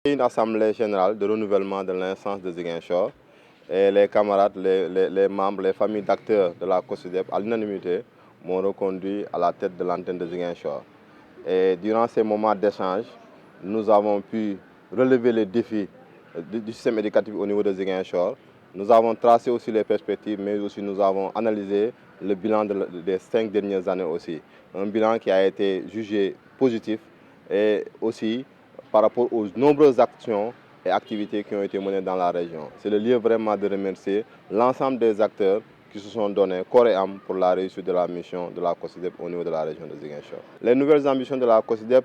Une assemblée générale de renouvellement de l'instance de Ziguinchor et les camarades, les membres, les familles d'acteurs de la COSYDEP à l'unanimité m'ont reconduit à la tête de l'antenne de Ziguinchor. Et durant ces moments d'échange, nous avons pu relever les défis du système éducatif au niveau de Ziguinchor. Nous avons tracé aussi les perspectives, mais aussi nous avons analysé le bilan des 5 dernières années aussi. Un bilan qui a été jugé positif et aussi par rapport aux nombreuses actions et activités qui ont été menées dans la région. C'est le lieu vraiment de remercier l'ensemble des acteurs qui se sont donnés corps et âme pour la réussite de la mission de la COSYDEP au niveau de la région de Ziguinchor. Les nouvelles ambitions de la COSYDEP,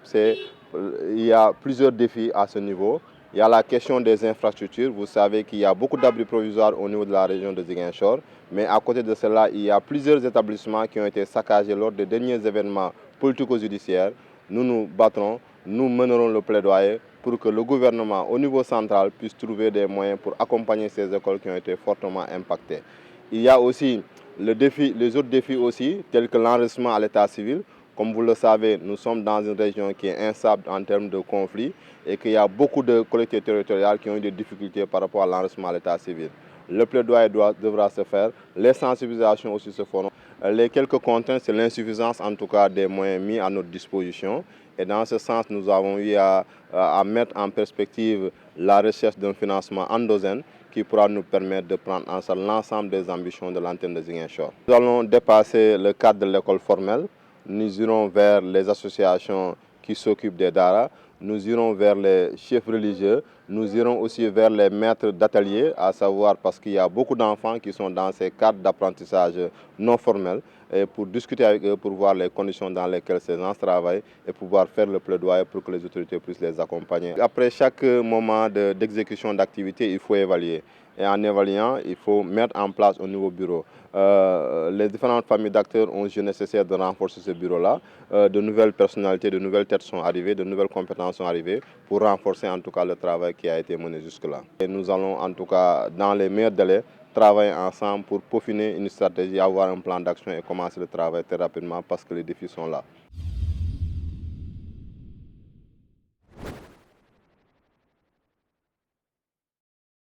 il y a plusieurs défis à ce niveau. Il y a la question des infrastructures. Vous savez qu'il y a beaucoup d'abris provisoires au niveau de la région de Ziguinchor, mais à côté de cela, il y a plusieurs établissements qui ont été saccagés lors des derniers événements politico-judiciaires. Nous nous battrons, nous mènerons le plaidoyer pour que le gouvernement au niveau central puisse trouver des moyens pour accompagner ces écoles qui ont été fortement impactées. Il y a aussi les autres défis aussi, tels que l'enregistrement à l'état civil. Comme vous le savez, nous sommes dans une région qui est instable en termes de conflits et qu'il y a beaucoup de collectivités territoriales qui ont eu des difficultés par rapport à l'enregistrement à l'état civil. Le plaidoyer devra se faire, les sensibilisations aussi se feront. Les quelques contraintes, c'est l'insuffisance en tout cas des moyens mis à notre disposition. Et dans ce sens, nous avons eu à mettre en perspective la recherche d'un financement endogène qui pourra nous permettre de prendre en charge l'ensemble des ambitions de l'antenne de Ziguinchor. Nous allons dépasser le cadre de l'école formelle. Nous irons vers les associations qui s'occupent des daras. Nous irons vers les chefs religieux. Nous irons aussi vers les maîtres d'atelier, à savoir parce qu'il y a beaucoup d'enfants qui sont dans ces cadres d'apprentissage non formels, et pour discuter avec eux, pour voir les conditions dans lesquelles ces gens travaillent et pouvoir faire le plaidoyer pour que les autorités puissent les accompagner. Après chaque moment d'exécution d'activité, il faut évaluer. Et en évaluant, il faut mettre en place un nouveau bureau. Les différentes familles d'acteurs ont jugé nécessaire de renforcer ce bureau-là. De nouvelles personnalités, de nouvelles têtes sont arrivées, de nouvelles compétences sont arrivées pour renforcer en tout cas le travail qui a été mené jusque-là. Et nous allons en tout cas, dans les meilleurs délais, travailler ensemble pour peaufiner une stratégie, avoir un plan d'action et commencer le travail très rapidement parce que les défis sont là.